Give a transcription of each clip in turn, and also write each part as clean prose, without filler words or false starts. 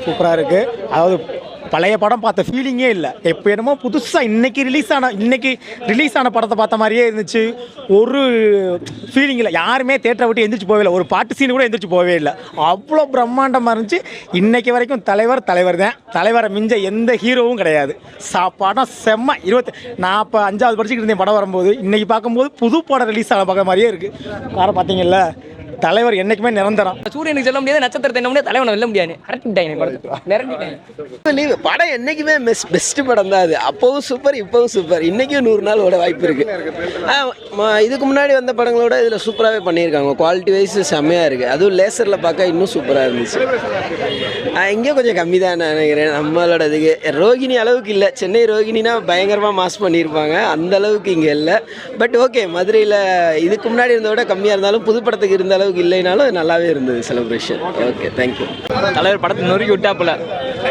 சூப்பராக இருக்குது. அதாவது பழைய படம் பார்த்த ஃபீலிங்கே இல்லை. எப்போ என்னமோ புதுசாக இன்னைக்கு ரிலீஸ் ஆன படத்தை பார்த்த மாதிரியே இருந்துச்சு. ஒரு ஃபீலிங் இல்லை. யாருமே தேட்டரை விட்டு எந்திரிச்சு போகவே இல்லை. ஒரு பாட்டு சீன் கூட எந்திரிச்சு போகவே இல்லை. அவ்வளோ பிரம்மாண்டமாக இருந்துச்சு. இன்றைக்கி வரைக்கும் தலைவர் தான். தலைவரை மிஞ்ச எந்த ஹீரோவும் கிடையாது. படம் செம்ம. நான் இப்போ 5வது படிச்சுக்கிட்டு இருந்தேன் படம் வரும்போது. இன்றைக்கி பார்க்கும்போது புது படம் ரிலீஸ் ஆன பார்க்குற மாதிரியே இருக்குது. வேறு பார்த்தீங்கல்ல, தலைவர் என்னைக்குமே நிரந்தரம். சூரியனுக்கு செல்ல முடியாது, நட்சத்திரத்தை என்ன முடியாது, தலைவனை வெல்ல முடியாது. படம் என்னைக்குமே பெஸ்ட் படம் தான் அது. அப்பவும் சூப்பர், இப்பவும் சூப்பர். இன்னைக்கும் 100 நாள் ஓட வாய்ப்பு இருக்கு. இதுக்கு முன்னாடி வந்த படங்களோட இதில் சூப்பராகவே பண்ணியிருக்காங்க. குவாலிட்டி வைஸ் செம்மையாக இருக்குது. அதுவும் லேசரில் பார்க்க இன்னும் சூப்பராக இருந்துச்சு. இங்கே கொஞ்சம் கம்மி தான் நினைக்கிறேன் நம்மளோட இதுக்கு. ரோகிணி அளவுக்கு இல்லை. சென்னை ரோகிணினா பயங்கரமாக மாஸ் பண்ணியிருப்பாங்க. அந்த அளவுக்கு இங்கே இல்லை. பட் ஓகே, மதுரையில் இதுக்கு முன்னாடி இருந்ததோட கம்மியாக இருந்தாலும் புது படத்துக்கு இருந்த அளவுக்கு இல்லைனாலும் நல்லாவே இருந்தது செலிப்ரேஷன். Okay, thank you. தலைவர் படத்தை நொறுக்கி விட்டாப்புல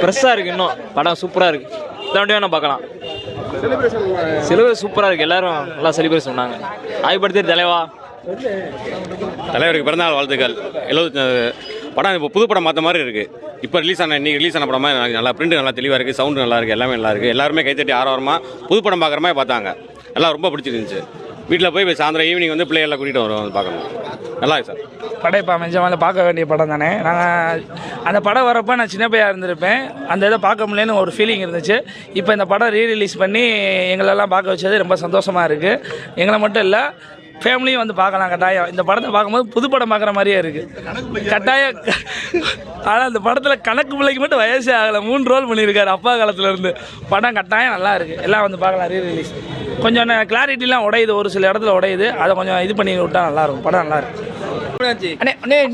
ஃப்ரெஷ்ஷாக இருக்குது. இன்னும் படம் சூப்பராக இருக்குது. இதாண்டியும் வேணா பார்க்கலாம். செலிப்ரேஷன் சூப்பராக இருக்குது. எல்லாரும் நல்லா செலிப்ரேஷன் பண்ணாங்க. ஆய்வுபடுத்தி தலைவருக்கு பிறந்தநாள் வாழ்த்துக்கள். படம் இப்போ புது படம் மாற்ற மாதிரி இருக்குது. இப்போ இன்னைக்கு ரிலீஸ் ஆன படமாக எனக்கு நல்லா பிரிண்ட் நல்லா தெளிவாக இருக்குது. சவுண்டு நல்லா இருக்குது. எல்லாமே நல்லா இருக்குது. எல்லாருமே கைத்தட்டி ஆரவாரமாக புது படம் பார்க்குற மாதிரி பார்த்தாங்க. எல்லாம் ரொம்ப பிடிச்சிருந்துச்சு. வீட்டில் போய் சாயந்தரம் ஈவினிங் வந்து பிள்ளைகள்லாம் கூட்டிகிட்டு வருவோம் பார்க்கணும். நல்லா இருக்கு சார். படைப்பா மெஞ்சமால பார்க்க வேண்டிய படம் தானே. நாங்கள் அந்த படம் வரப்போ நான் சின்ன பையன் இருந்திருப்பேன். அந்த இதை பார்க்க முடியலன்னு ஒரு ஃபீலிங் இருந்துச்சு. இப்போ இந்த படம் ரீரிலீஸ் பண்ணி எங்களெல்லாம் பார்க்க வச்சது ரொம்ப சந்தோஷமாக இருக்குது. எங்களை மட்டும் இல்லை, ஃபேமிலியும் வந்து பார்க்கலாம் கட்டாயம். இந்த படத்தை பார்க்கும்போது புது படம் பார்க்குற மாதிரியே இருக்குது கட்டாயம். ஆனால் இந்த படத்தில் கணக்கு பிள்ளைக்கு மட்டும் வயசே ஆகலை. 3 ரோல் பண்ணியிருக்காரு அப்பா காலத்துலேருந்து. படம் கட்டாயம் நல்லா இருக்குது. எல்லாம் வந்து பார்க்கலாம். ரீரிலீஸ் கொஞ்சம் கிளாரிட்டிலாம் உடையுது, ஒரு சில இடத்துல உடையுது. அதை கொஞ்சம் இது பண்ணி விட்டால் நல்லாயிருக்கும். படம் நல்லா இருக்குது.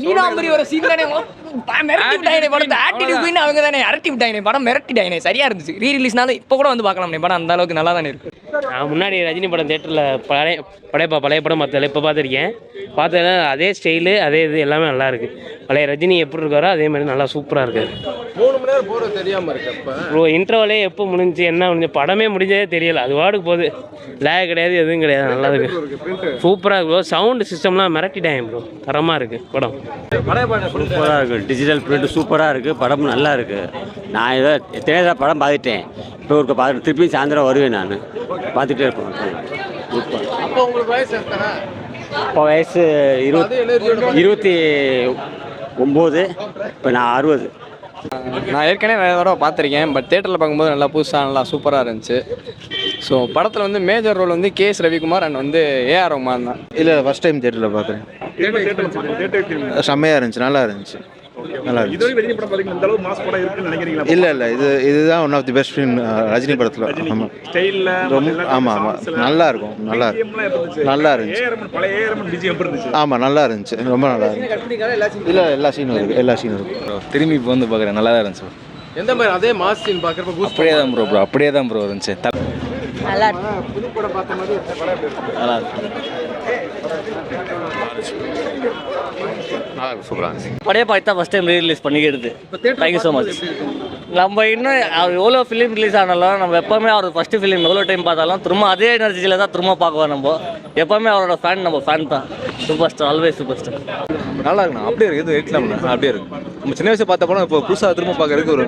நீலாம்பரி ஒரு சீன் தானே மிரட்டி விட்டாங்க. படத்தை ஆக்டிவ் அவங்க தானே அரட்டி விட்டாங்க. படம் மிரட்டிட்டாங்க. சரியா இருந்துச்சு. ரீரிலீஸ்னால இப்போ கூட வந்து பார்க்கலாம். படம் அந்த அளவுக்கு நல்லா தானே இருக்கு. நான் முன்னாடி ரஜினி படம் தேட்டரில் பழைய படம் மற்ற இப்போ பார்த்துருக்கேன். பார்த்தேன்னா அதே ஸ்டைலு அதே இது எல்லாமே நல்லா இருக்குது. பழைய ரஜினி எப்படி இருக்காரோ அதே மாதிரி நல்லா சூப்பராக இருக்காரு. 3 மணி நேரம் போகிறது தெரியாமல் இருக்கு. ப்ரோ இன்ட்ரோவலே எப்போ முடிஞ்சு என்ன முடிஞ்சு படமே முடிஞ்சதே தெரியல. அது வாடுக்கு போகுது. லேக் கிடையாது, எதுவும் கிடையாது. நல்லா இருக்குது. சூப்பராக இருக்கு ப்ரோ. சவுண்டு சிஸ்டம்லாம் மிரட்டிட்டாங்க ப்ரோ. தரமாக இருக்குது படம். சூப்பராக இருக்குது. டிஜிட்டல் பிரிண்ட் சூப்பராக இருக்குது. படம் நல்லா இருக்குது. நான் ஏதோ எத்தனை படம் பார்த்துட்டேன். இப்போ ஒரு திருப்பி சாயந்தரம் வருவேன். நான் பார்த்துட்டே இருப்பேன். அப்போ உங்களுக்கு வயசு எத்தனை? இப்போ வயசு 29. இப்போ நான் 60. நான் ஏற்கனவே வேறு தடவை பார்த்துருக்கேன். பட் தேட்டரில் பார்க்கும்போது நல்லா புதுசாக நல்லா சூப்பராக இருந்துச்சு. ஸோ படத்தில் வந்து மேஜர் ரோல் வந்து கேஎஸ் ரவிக்குமார் அண்ட் வந்து ஏஆர் ரஹ்மான் தான். இல்லை, ஃபஸ்ட் டைம் தேட்டரில் பார்க்குறேன். செம்மையாக இருந்துச்சு. நல்லா இருந்துச்சு. நல்லா இருந்துச்சு. இல்லை இதுதான் one of the best film Rajini படத்தில். ஆமாம், ஆமாம் ஆமாம், நல்லா இருக்கும். நல்லா இருந்துச்சு. ஆமாம், நல்லா இருந்துச்சு. ரொம்ப நல்லா இருந்துச்சு. இல்லை, எல்லா சீனும் இருக்குது. திரும்பி இப்போ வந்து பார்க்குறேன். நல்லா தான் இருந்துச்சு. எந்த மாதிரி அதே மாஸ் சீன் பார்க்குறப்ப அப்படியே தான் ப்ரோ இருந்துச்சு. நல்லா புது படம் பார்த்த மாதிரி நல்லா இருக்கு. படையை பார்த்தா ஃபஸ்ட் டைம் ரீரிலீஸ் பண்ணிக்கிடுது. Thank you so much. நம்ம இன்னும் எவ்வளோ ஃபிலிம் ரிலீஸ் ஆனாலும் நம்ம எப்போவுமே அவர் ஃபஸ்ட்டு ஃபிலிம் எவ்வளோ டைம் பார்த்தாலும் திரும்ப அதே எனர்ஜியில் தான் திரும்ப பார்க்குவோம். நம்ம எப்போவுமே அவரோட ஃபேன். நம்ம ஃபேன் தான். Super star, always super star. நல்லா இருக்குண்ணா. அப்படியே இருக்குது. எதுவும் எடுக்கலாம்ண்ணா. அப்படியே இருக்குது. நம்ம சின்ன வயசு பார்த்த படம் இப்போ புதுசாக திரும்ப பார்க்கறதுக்கு ஒரு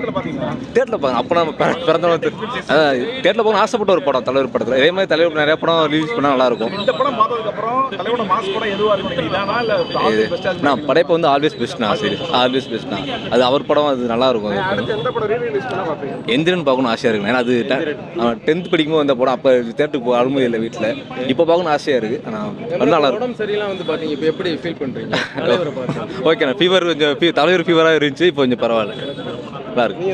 தேட்டரில் பார்க்கணும். அப்போ நம்ம பிறந்தவங்க தேட்டரில் பார்க்கணும் ஆசைப்பட்ட ஒரு படம் தலைவர் படத்தில். இதே மாதிரி தலைவர் நிறைய படம் ரிலீஸ் பண்ணால் நல்லாயிருக்கும். நான் படைப்பை வந்து ஆல்வேஸ் பெஸ்ட்ண்ணா. சரி, ஆல்வேஸ் பெஸ்ட்ண்ணா. அது அவர் படம். அது நல்லாயிருக்கும். எந்திரன் பார்க்கணும் ஆசையாக இருக்குண்ணா. ஏன்னா அது 10th படிக்கும்போது அந்த படம். அப்போ தேட்டருக்கு போக அனுமதி இல்லை வீட்டில். இப்போ பார்க்கணும் ஆசையாக இருக்குது. ஆனால் நல்லா இருக்கும். சரிலாம் வந்து பார்த்தீங்க. இப்போ எப்படி ஃபீல் பண்ணுறீங்க? ஓகேண்ணா. ஃபீவர் கொஞ்சம் தலைவர் ஃபீவராக இருந்துச்சு. இப்போ கொஞ்சம் பரவாயில்ல. நல்லா இருக்கு.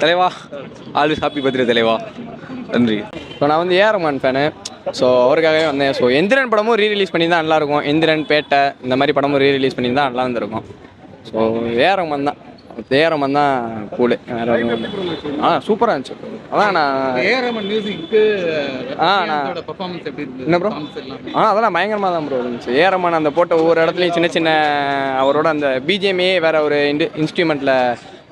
தலைவா, ஆல்வேஸ் ஹாப்பி பர்த்டே தலைவா. நன்றி. ஸோ நான் வந்து ஏஆர் ரஹ்மான் ஃபேனு. ஸோ அவருக்காகவே வந்தேன். ஸோ எந்திரன் படமும் ரீரிலீஸ் பண்ணி தான் நல்லாயிருக்கும். எந்திரன், பேட்டை இந்த மாதிரி படமும் ரீரிலீஸ் பண்ணி தான் நல்லா இருந்திருக்கும். ஸோ ஏஆர் ரஹ்மான் தான். ஏஆர் ரஹ்மான் தான் கூலு. வேறு சூப்பராக இருந்துச்சு. அதான் நான் என்ன ப்ரோ அதெல்லாம் பயங்கரமாக தான் ப்ரோ இருந்துச்சு. ஏஆர் ரஹ்மான் அந்த போட்ட ஒவ்வொரு இடத்துலையும் சின்ன சின்ன அவரோட அந்த பிஜிஎம்ஏ வேறு ஒரு இன்ஸ்ட்ருமெண்ட்டில்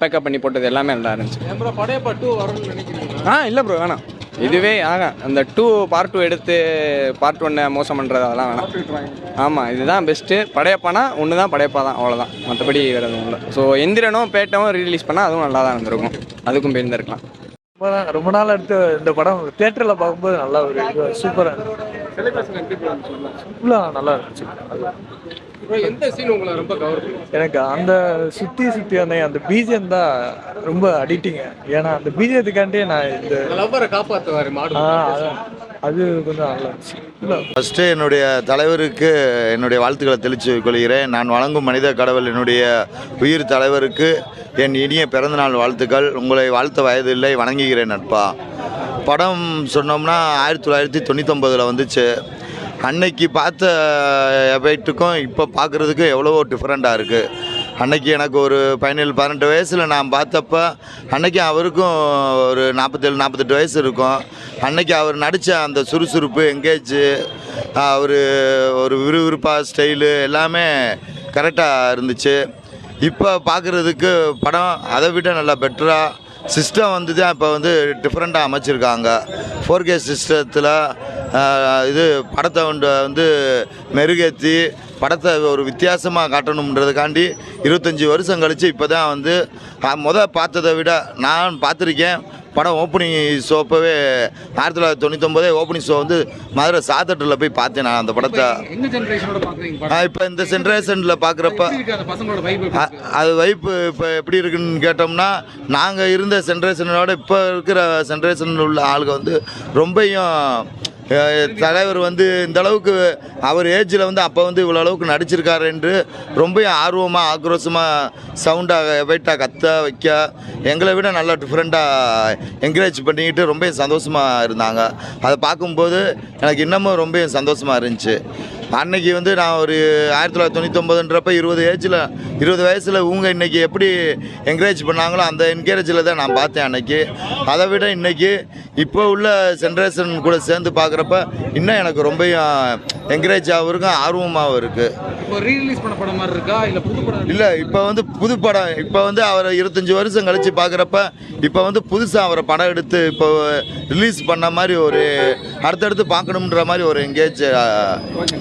பேக்கப் பண்ணி போட்டது எல்லாமே நல்லா இருந்துச்சு. படையப்பா 2 வரும்னு நினைக்கிறீங்க? இல்லை ப்ரோ வேணாம். இதுவே அந்த பார்ட் 2 எடுத்து பார்ட் 1 மோசம் பண்ணுறது அதெல்லாம் வேணாம். ஆமாம், இதுதான் பெஸ்ட்டு. படையப்பானா ஒன்று தான், படையப்பா தான், அவ்வளோதான். மற்றபடி வேறு எதுவும் இல்லை. ஸோ எந்திரனும் பேட்டவும் ரீரிலீஸ் பண்ணால் அதுவும் நல்லா தான் இருந்திருக்கும். அதுக்கும் போயிருந்திருக்கலாம். ரொம்ப நாள் எடுத்து இந்த படம் தியேட்டரில் பார்க்கும்போது நல்லா ஒரு சூப்பராக நல்லா இருந்துச்சு. எந்த சீன் உங்களை ரொம்ப கவர் எனக்கு அந்த சுற்றி அந்த பிஜிஎம் தான் ரொம்ப அடிக்டிங்க. ஏன்னா அந்த பிஜிஎத்துக்காண்டே நான் இந்த லவ்வரை காப்பாற்றுவார் மாடு. அது கொஞ்சம் நல்லா இருந்துச்சு. ஃபஸ்ட்டு என்னுடைய தலைவருக்கு என்னுடைய வாழ்த்துக்களை தெரிவித்துக் கொள்கிறேன். நான் வழங்கும் மனித கடவுள் என்னுடைய உயிர் தலைவருக்கு என் இனிய பிறந்தநாள் வாழ்த்துக்கள். உங்களை வாழ்த்த வயதில்லை, வணங்குகிறேன் நட்பா. படம் சொன்னோம்னா 1999 வந்துச்சு. அன்னைக்கு பார்த்த எஃபெக்ட்டுக்கும் இப்போ பார்க்குறதுக்கும் எவ்வளவோ டிஃப்ரெண்ட்டாக இருக்குது. அன்னைக்கு எனக்கு ஒரு 17-18 வயசில் நான் பார்த்தப்ப அன்னைக்கு அவருக்கும் ஒரு 47-48 வயசு இருக்கும். அன்னைக்கு அவர் நடித்த அந்த சுறுசுறுப்பு, எங்கேஜு, அவர் ஒரு விறுவிறுப்பாக ஸ்டைலு எல்லாமே கரெக்டாக இருந்துச்சு. இப்போ பார்க்குறதுக்கு படம் அதை விட நல்லா பெட்டராக சிஸ்டம் வந்து தான் இப்போ வந்து டிஃப்ரெண்ட்டாக அமைச்சிருக்காங்க. 4K சிஸ்டத்தில் இது படத்தை வந்து மெருகேற்றி படத்தை ஒரு வித்தியாசமாக காட்டணுன்றதுக்காண்டி 25 வருஷம் கழித்து இப்போ தான் வந்து பார்த்ததை விட நான் பார்த்துருக்கேன். படம் ஓப்பனிங் ஷோ அப்போவே 1999 ஓப்பனிங் ஷோ வந்து மதுரை சாத்தட்டில் போய் பார்த்தேன் நான் அந்த படத்தை. இப்போ இந்த ஜென்ரேஷனில் பார்க்குறப்ப அது வைப்பு இப்போ எப்படி இருக்குன்னு கேட்டோம்னா, நாங்கள் இருந்த ஜென்ரேஷனோட இப்போ இருக்கிற ஜென்ரேஷனில் உள்ள ஆளுங்க வந்து ரொம்பையும் தலைவர் வந்து இந்த அளவுக்கு அவர் ஏஜில் வந்து அப்போ வந்து இவ்வளோ அளவுக்கு நடிச்சிருக்காரு என்று ரொம்ப ஆர்வமாக ஆக்ரோஷமாக சவுண்டாக எஃபெக்டாக கத்த வைக்க எங்களை விட நல்லா டிஃப்ரெண்ட்டாக என்கரேஜ் பண்ணிக்கிட்டு ரொம்ப சந்தோஷமாக இருந்தாங்க. அதை பார்க்கும்போது எனக்கு இன்னமும் ரொம்ப சந்தோஷமாக இருந்துச்சு. அன்னைக்கு வந்து நான் ஒரு 1999ன்றப்ப 20 வயசில் இவங்க இன்றைக்கி எப்படி என்கரேஜ் பண்ணாங்களோ அந்த என்கரேஜில் தான் நான் பார்த்தேன் அன்னைக்கு. அதை விட இன்றைக்கி இப்போ உள்ள ஜென்ரேஷன் கூட சேர்ந்து பார்க்குறப்ப இன்னும் எனக்கு ரொம்ப என்கரேஜாகவும் இருக்கும், ஆர்வமாகவும் இருக்குது. இப்போ ரீரிலீஸ் பண்ண படம் மாதிரி இருக்கா இல்லை புது படம்? இல்லை, இப்போ வந்து புது படம். இப்போ வந்து அவரை 25 வருஷம் கழித்து பார்க்குறப்ப இப்போ வந்து புதுசாக அவரை படம் எடுத்து இப்போ ரிலீஸ் பண்ண மாதிரி ஒரு அடுத்தடுத்து பார்க்கணுன்ற மாதிரி ஒரு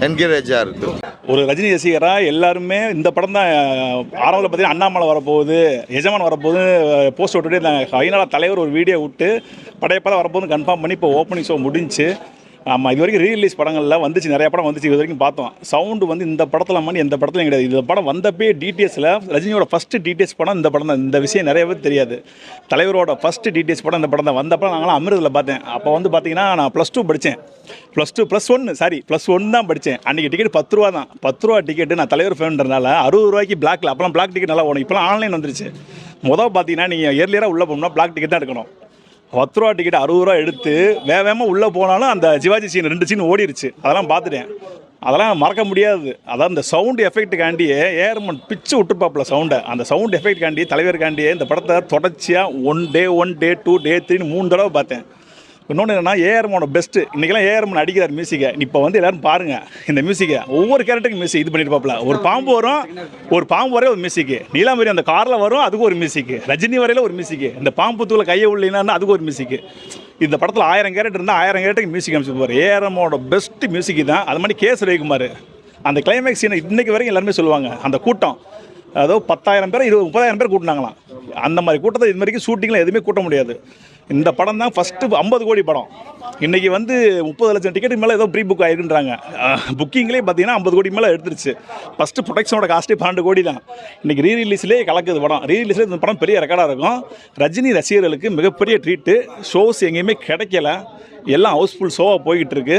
என்கரேஜாக இருக்குது. ஒரு ரஜினி ரசிகராக எல்லாருமே இந்த படம் தான் ஆரம்பத்தில் பார்த்தீங்கன்னா அண்ணாமலை வரப்போகுது, எஜமான் வரப்போகுது போஸ்ட் விட்டுட்டு இருந்தாங்க. ஃபைனலாக தலைவர் ஒரு வீடியோ விட்டு படையப்பெல்லாம் வரப்போகுதுன்னு கன்ஃபார்ம் பண்ணி இப்போ ஓப்பனிங் ஷோ முடிஞ்சு. ஆமாம், இது வரைக்கும் ரீரிலீஸ் படங்களில் வந்துச்சு, நிறைய படம் வந்துச்சு, இது வரைக்கும் பார்த்தோம். சவுண்டு வந்து இந்த படத்தில் மாதிரி எந்த படத்துலையும் கிடையாது. இந்த படம் வந்தப்பே டிடிஎஸில் ரஜினியோட ஃபஸ்ட்டு டிடிஎஸ் படம் இந்த படம் தான். இந்த விஷயம் நிறைய பேர் தெரியாது. தலைவரோட ஃபஸ்ட்டு டிடிஎஸ் படம் இந்த படம் தான். வந்தப்போ நாங்களாம் அமிர்தில் பார்த்தேன். அப்போ வந்து பார்த்தீங்கன்னா நான் +2 படித்தேன். +1 தான் படித்தேன். அன்றைக்கி டிக்கெட் 10 ரூபா தான். 10 ரூபா டிக்கெட்டு. நான் தலைவர் ஃபேன்றனால 60 ரூபாய்க்கு பிளாக்ல, அப்போலாம் பிளாக் டிக்கெட் நல்லா ஓடும். இப்போலாம் ஆன்லைன் வந்துருச்சு. பார்த்தீங்கன்னா நீங்கள் இயர்லியராக உள்ளே போகணும்னா பிளாக் டிக்கெட் தான் எடுக்கணும். 10 ரூபா டிக்கெட் 60 ரூபா எடுத்து வேகமாக உள்ளே போனாலும் அந்த சிவாஜி சீன் 2 சீன் ஓடிடுச்சு. அதெல்லாம் பார்த்துட்டேன். அதெல்லாம் மறக்க முடியாது. அதான் இந்த சவுண்டு எஃபெக்ட்டுக்காண்டியே ஏர்மன் பிச்சு விட்டுருப்பாப்புல சவுண்டை. அந்த சவுண்ட் எஃபெக்ட்டுக்காண்டி தலைவருக்காண்டியே இந்த படத்தை தொடர்ச்சியாக 1 டே 1 டே 2 டே 3 3 தடவை பார்த்தேன். இன்னொன்று என்னென்னா ஏஆர்மோட பெஸ்ட்டு. இன்றைக்கெல்லாம் ஏஆர்மன் அடிக்கிறார் மியூசிக்கை. இப்போ வந்து எல்லோரும் பாருங்கள் இந்த மியூசிக்கை. ஒவ்வொரு கேரக்டருக்கும் மியூசிக் இது பண்ணியிருப்பாப்புல. ஒரு பாம்பு வரையும் ஒரு மியூசிக்கு, நீலாம்பரி அந்த காரில் வரும் அதுக்கு ஒரு மியூசிக்கு, ரஜினி வரையில் ஒரு மியூசிக்கு, இந்த பாம்பு தூளை கையை உள்ளினா அதுக்கு ஒரு மியூசிக்கு. இந்த படத்தில் 1000 கேரக்டர் இருந்தால் 1000 கேரக்டருக்கு மியூசிக் அமைச்சிருப்பார். ஏஆர்மோட பெஸ்ட்டு மியூசிக் தான். அது மாதிரி கேஎஸ் ரவிக்குமார் அந்த கிளைமேக்ஸ் சீனை இன்றைக்கி வரைக்கும் எல்லாருமே சொல்லுவாங்க. அந்த கூட்டம் அதோ 10,000 பேர் 30,000 பேர் கூட்டினாங்களாம். அந்த மாதிரி கூட்டத்தை இது வரைக்கும் ஷூட்டிங்கில் எதுவுமே கூட்ட முடியாது. இந்த படம் தான் ஃபஸ்ட்டு 50 கோடி படம். இன்றைக்கி வந்து 30 லட்சம் டிக்கெட்டுக்கு மேலே ஏதோ ப்ரீ புக் ஆகிருக்குன்றாங்க. புக்கிங்லேயே பார்த்தீங்கன்னா 50 கோடி மேலே எடுத்துருச்சு. ஃபஸ்ட்டு ப்ரொடக்ஷனோட காஸ்ட்டே 12 கோடி தான். இன்றைக்கி ரீரிலீஸ்லேயே கலக்குது படம். ரீரிலீஸில் இந்த படம் பெரிய ரெக்கார்டாக இருக்கும். ரஜினி ரசிகர்களுக்கு மிகப்பெரிய ட்ரீட்டு. ஷோஸ் எங்கேயுமே கிடைக்கல. எல்லாம் ஹவுஸ்ஃபுல் ஷோவாக போய்கிட்டு இருக்கு.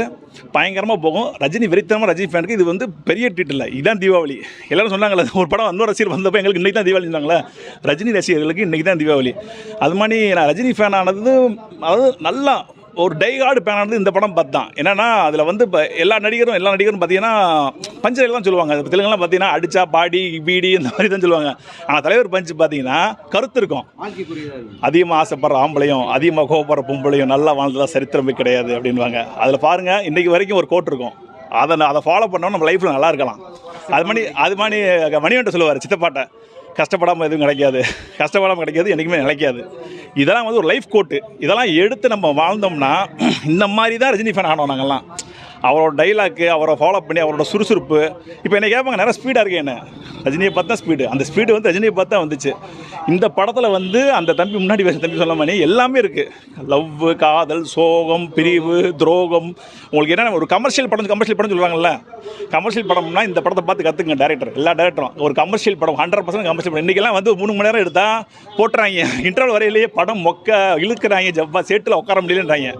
பயங்கரமாக போகும். ரஜினி வெறித்தனமாக ரஜினி ஃபேனுக்கு இது வந்து பெரிய ட்ரீட் இல்லை. இதுதான் தீபாவளி. எல்லோரும் சொன்னாங்களே ஒரு படம் இன்னொரு ரசிகர் வந்தப்போ எங்களுக்கு இன்றைக்கி தான் தீபாவளி இருந்தாங்களே. ரஜினி ரசிகர்களுக்கு இன்றைக்கி தான் தீபாவளி. அது மாதிரி நான் ரஜினி ஃபேன் ஆனது அதாவது நல்லா ஒரு டைகார்டு ஃபேன் ஆனது இந்த படம் பார்த்து தான். என்னென்னா அதில் வந்து இப்போ எல்லா நடிகரும் பார்த்தீங்கன்னா பஞ்சர் தான் சொல்லுவாங்க. தெலுங்குலாம் பார்த்தீங்கன்னா அடித்தா பாடி பீடி இந்த மாதிரி தான் சொல்லுவாங்க. ஆனால் தலைவர் பஞ்சு பார்த்தீங்கன்னா கருத்து இருக்கும். அதிகமாக ஆசைப்படுற ஆம்பளையும் அதிகமாக கோவப்படுற பொம்பளையும் நல்லா வாழ்ந்ததா சரித்திரமே கிடையாது அப்படின்வாங்க. அதில் பாருங்கள் இன்றைக்கி வரைக்கும் ஒரு கோட் இருக்கும். அதை ஃபாலோ பண்ணோம் நம்ம லைஃப்பில் நல்லா இருக்கலாம். அது மாதிரி மணிவன்ட்ட சொல்லுவார் சித்தப்பாட்டை, கஷ்டப்படாமல் எதுவும் கிடைக்காது, கஷ்டப்படாமல் கிடைக்காது, என்றைக்குமே நிலைக்காது. இதெல்லாம் வந்து ஒரு லைஃப் கோட்டு. இதெல்லாம் எடுத்து நம்ம வாழ்ந்தோம்னா இந்த மாதிரி தான் ரஜினி ஃபேன் ஆனோம் நாங்கள்லாம். அவரோட டைலாக்கு, அவரை ஃபாலோ பண்ணி அவரோட சுறுசுறுப்பு. இப்போ என்ன கேட்பாங்க, நிறைய ஸ்பீடாக இருக்கு என்ன, ரஜினியை பார்த்து தான் ஸ்பீடு. அந்த ஸ்பீடு வந்து ரஜினியை பார்த்து தான் வந்துச்சு. இந்த படத்தில் வந்து அந்த தம்பி முன்னாடி பேச தம்பி சொன்ன மாதிரி எல்லாமே இருக்குது. லவ், காதல், சோகம், பிரிவு, துரோகம். உங்களுக்கு என்ன ஒரு கமர்ஷியல் படம் சொல்லுவாங்கல்ல, கமர்ஷியல் படம்னா இந்த படத்தை பார்த்து கற்றுங்க டேரக்டர், எல்லா டேரக்டரும். ஒரு கமர்ஷியல் படம் 100% கமர்ஷியல் படம். இன்றைக்கெல்லாம் வந்து 3 மணி நேரம் எடுத்தால் போட்டுறாங்க, இன்டர்வல் வரையிலேயே படம் மொக்க இழுக்கிறாங்க, ஜவ்வா சேட்டில் உட்கார முடியலன்றாங்க.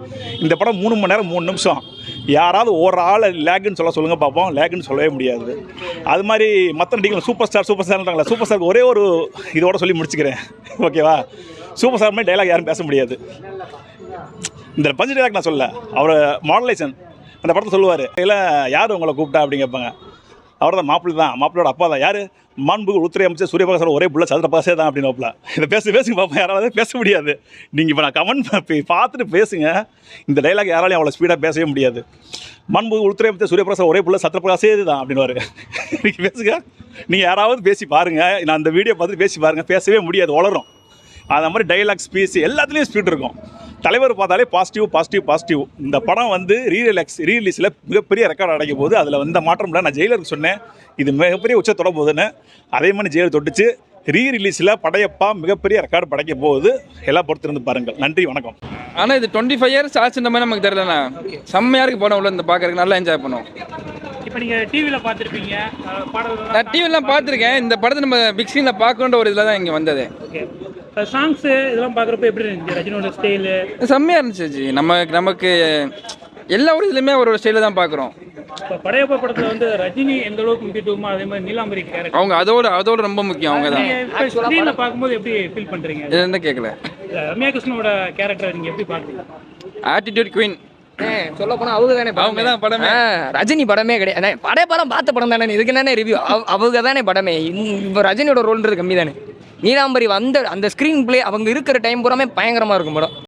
இந்த படம் 3 மணி நேரம் 3 நிமிஷம். யாராவது ஒரு ஆள் லேக்குன்னு சொல்லுங்கள் பார்ப்போம். லேக்குன்னு சொல்லவே முடியாது. அது மாதிரி மற்ற நடிகர்கள் சூப்பர் ஸ்டார்ன்றாங்களா, சூப்பர் ஸ்டாருக்கு ஒரே ஒரு இதோட சொல்லி முடிச்சுக்கிறேன், ஓகேவா? சூப்பர் ஸ்டார் மாதிரி டைலாக் யாரும் பேச முடியாது. இந்த பஞ்சு டைலாக் நான் சொல்ல, அவர் மாடலேஷன் அந்த படத்தை சொல்லுவார், இல்லை யார் உங்களை கூப்பிட்டா அப்படின்னு கேட்பாங்க. அவர் தான் மாப்பிள்ளையோட அப்பா தான். யார்? மாண்புக்கு உள்துறை அமைச்சர் சூரியபிரகாஷ் ஒரே புள்ள சந்திரபாசே தான் அப்படின்னப்பல. இதை பேசுங்க பார்ப்போம், யாராவது பேச முடியாது. நீங்கள் இப்போ நான் கமெண்ட் பார்த்துட்டு பேசுங்க. இந்த டைலாக் யாராலையும் அவ்வளோ ஸ்பீடாக பேசவே முடியாது. மாண்புக்கு உள்துறை அமைச்சர் சூரியபிரகாஷ் ஒரே புள்ள சந்திரபிரகாஷே தான் அப்படின்னுவாரு. நீங்கள் பேசுங்க, நீங்கள் யாராவது பேசி பாருங்கள். நான் அந்த வீடியோ பார்த்துட்டு பேசி பாருங்கள், பேசவே முடியாது, வளரும். அந்த மாதிரி டைலாக், ஸ்பீச் எல்லாத்துலேயும் ஸ்பீட் இருக்கும். தலைவர் பார்த்தாலே பாசிட்டிவ். இந்த படம் வந்து ரீரிலீஸில் மிகப்பெரிய ரெக்கார்ட் அடைக்கும் போது அதில் வந்த மாற்றம் இல்லை. நான் ஜெயிலருக்கு சொன்னேன் இது மிகப்பெரிய உச்ச தொட போகுதுன்னு. அதே மாதிரி ஜெயிலர் தொட்டுச்சு. ரீரிலீஸில் படையப்பா மிகப்பெரிய ரெக்கார்டு படைக்க போகுது. எல்லாம் பொறுத்திருந்து பாருங்கள். நன்றி, வணக்கம். ஆனால் இது 25 இயர்ஸ் ஆச்சுன்ற மாதிரி நமக்கு தெரியலண்ணா. செம்மையாக இருக்கு படம். உள்ள இந்த பார்க்கறதுக்கு நல்லா என்ஜாய் பண்ணுவோம். இப்போ நீங்கள் டிவியில் பார்த்துருப்பீங்க, நான் டிவிலாம் பார்த்துருக்கேன். இந்த படத்தை நம்ம பிக் ஸ்க்ரீனில் பார்க்கணுன்ற ஒரு இதில் தான் இங்கே வந்தது. சாங்ஸு இதெல்லாம் பார்க்குறப்ப எப்படி இருந்துச்சு? ரஜினியோட ஸ்டைலு செம்மையாக இருந்துச்சு. நமக்கு எல்லா ஒரு இதுலையுமே ஒரு ஸ்டைலில் தான் பார்க்குறோம். இப்போ படையப்பா படத்தில் வந்து ரஜினி எந்த அளவுக்கு முக்கியத்துவமோ அதே மாதிரி நீலாம்பரி கேரக்டர் அவங்க அதோட ரொம்ப முக்கியம். அவங்க தான் ஸ்க்ரீனில் பார்க்கும்போது எப்படி ஃபீல் பண்ணுறீங்க? இது என்ன கேட்கல. ரம்யா கிருஷ்ணனோட கேரக்டரை நீங்கள் எப்படி பார்க்குறீங்க? ஆட்டிடியூட் குவீன் சொல்ல போனா அவங்க தான் படமே. ரஜினி படமே கிடையாது. படம் பார்த்த படம் தானே, இதுக்கு என்னென்ன ரிவ்யூ? அவங்க தானே படமே. இப்போ ரஜினியோட ரோல்ன்றது கம்மி தானே. நீலாம்பரி அந்த ஸ்க்ரீன் பிளே அவங்க இருக்கிற டைம் பூராமே பயங்கரமாக இருக்கும் படம்.